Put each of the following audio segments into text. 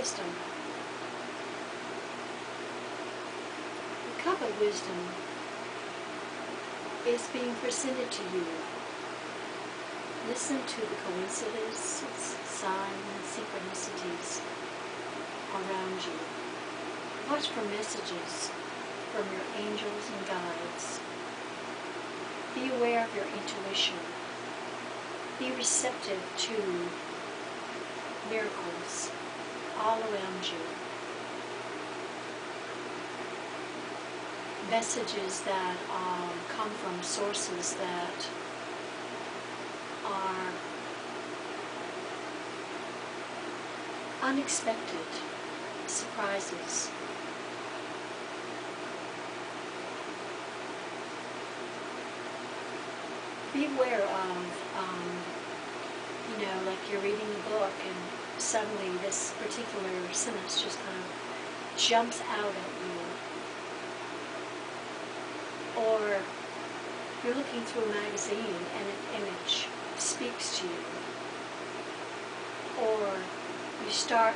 wisdom. The cup of wisdom is being presented to you. Listen to the coincidences, signs, and synchronicities around you. Watch for messages from your angels and guides. Be aware of your intuition. Be receptive to miracles all around you. Messages that come from sources that are unexpected surprises. Be aware of, like you're reading a book and suddenly this particular sentence just kind of jumps out at you. Or you're looking through a magazine and an image speaks to you. Or you start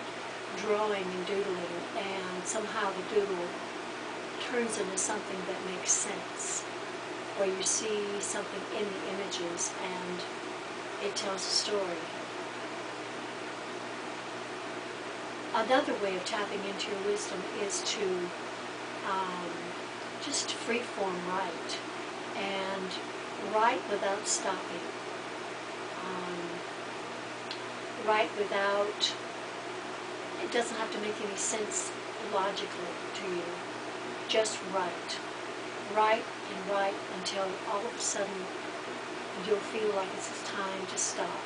drawing and doodling and somehow the doodle turns into something that makes sense. Where you see something in the images and it tells a story. Another way of tapping into your wisdom is to just freeform write, and write without stopping. Write without, it doesn't have to make any sense logically to you. Just write. Write and write until all of a sudden you'll feel like it's time to stop.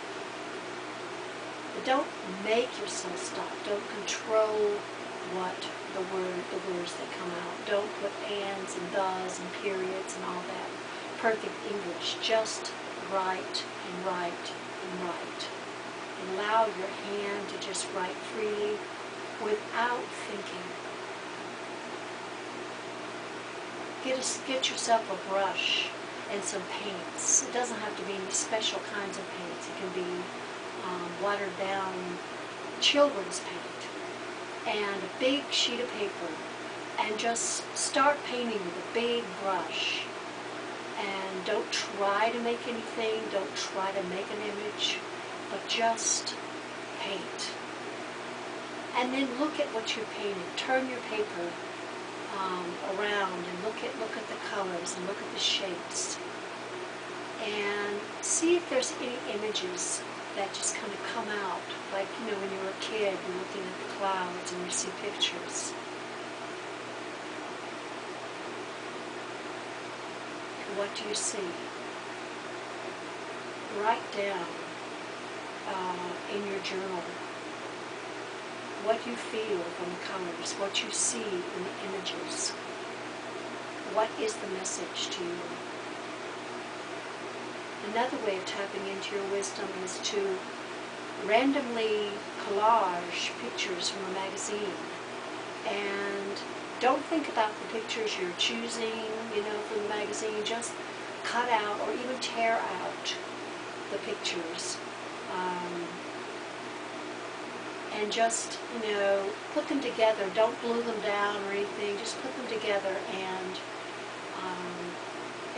But don't make yourself stop. Don't control what the words that come out. Don't put ands and thes and periods and all that perfect English. Just write and write and write. Allow your hand to just write freely without thinking. Get yourself a brush and some paints. It doesn't have to be any special kinds of paints. It can be watered down children's paint and a big sheet of paper, and just start painting with a big brush. And don't try to make anything, don't try to make an image, but just paint. And then look at what you're painting. Turn your paper around and look at the colors and look at the shapes, and see if there's any images that just kind of come out. Like, when you were a kid, you're looking at the clouds and you see pictures. What do you see? Write down in your journal what you feel from the colors, what you see in the images. What is the message to you? Another way of tapping into your wisdom is to randomly collage pictures from a magazine. And don't think about the pictures you're choosing, from the magazine. Just cut out or even tear out the pictures. And just, put them together. Don't glue them down or anything. Just put them together, and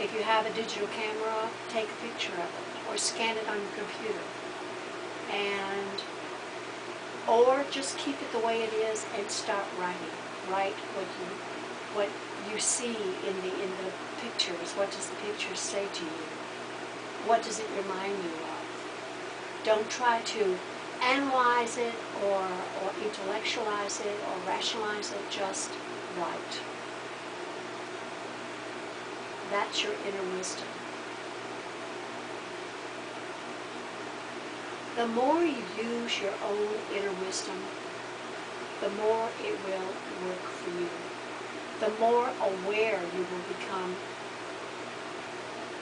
if you have a digital camera, take a picture of it or scan it on your computer. Or just keep it the way it is and start writing. Write what you see in the pictures. What does the picture say to you? What does it remind you of? Don't try to analyze it or intellectualize it or rationalize it. Just write. That's your inner wisdom. The more you use your own inner wisdom, the more it will work for you. The more aware you will become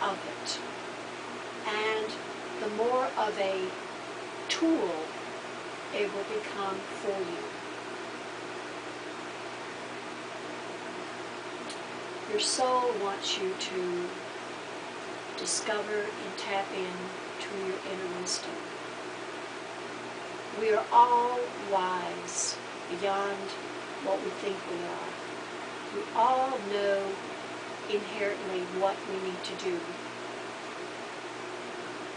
of it. And the more of a tool it will become for you. Your soul wants you to discover and tap into your inner wisdom. We are all wise beyond what we think we are. We all know inherently what we need to do.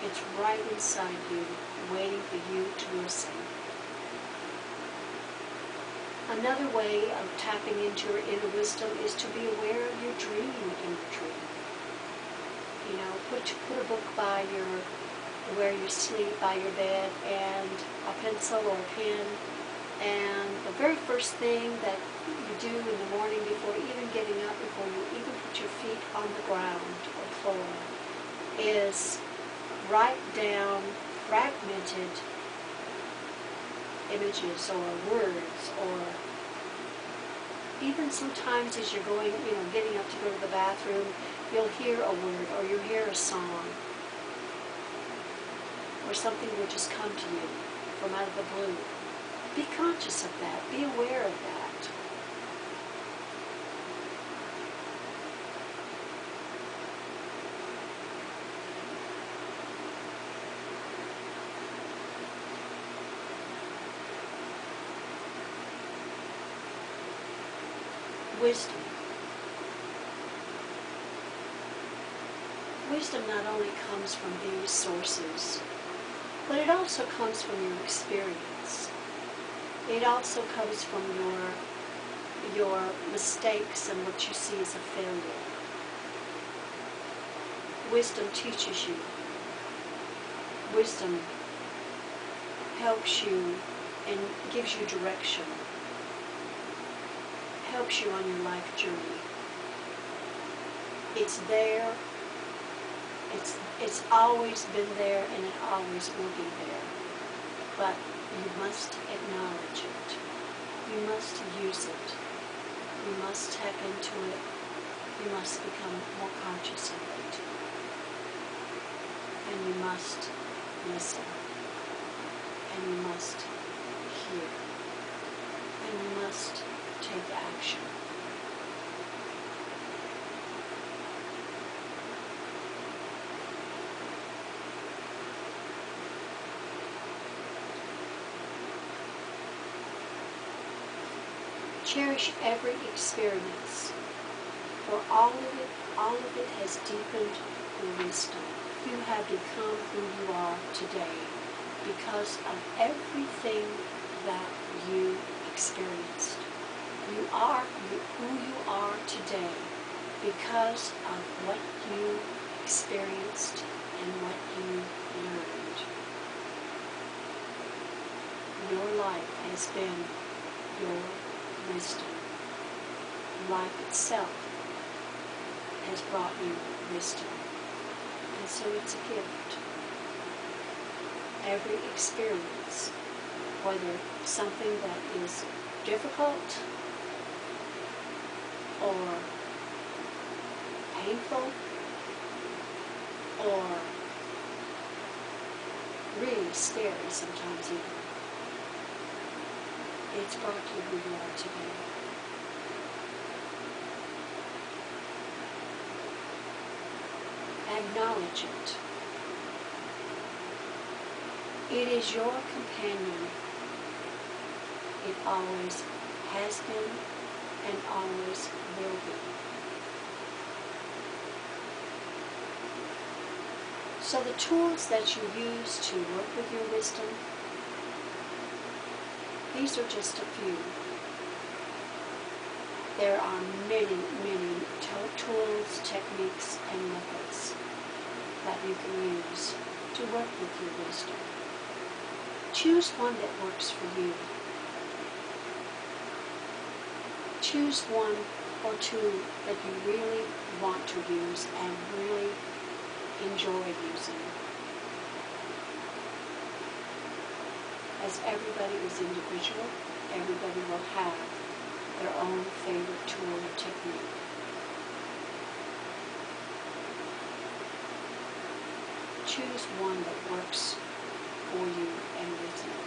It's right inside you, waiting for you to listen. Another way of tapping into your inner wisdom is to be aware of your dream imagery. You know, put a book by where you sleep, by your bed, and a pencil or a pen. And the very first thing that you do in the morning before even getting up, before you even put your feet on the ground or floor, is write down fragmented images or words, or even sometimes as you're going, getting up to go to the bathroom, you'll hear a word or you'll hear a song, or something will just come to you from out of the blue. Be conscious of that. Be aware of that. Wisdom. Wisdom not only comes from these sources, but it also comes from your experience. It also comes from your mistakes and what you see as a failure. Wisdom teaches you. Wisdom helps you and gives you direction. Helps you on your life journey. It's there. It's always been there, and it always will be there. But you must acknowledge it. You must use it. You must tap into it. You must become more conscious of it. And you must listen. And you must hear. And you must take action. Cherish every experience, for all of it has deepened your wisdom. You have become who you are today because of everything that you experienced. You are who you are today because of what you experienced and what you learned. Your life has been your wisdom. Life itself has brought you wisdom. And so it's a gift. Every experience, whether something that is difficult or painful or really scary sometimes even, it's brought you who you are today. Acknowledge it. It is your companion. It always has been and always will be. So the tools that you use to work with your wisdom, these are just a few. There are many, many tools, techniques, and methods that you can use to work with your wisdom. Choose one that works for you. Choose one or two that you really want to use and really enjoy using. As everybody is individual, everybody will have their own favorite tool or technique. Choose one that works for you and with you.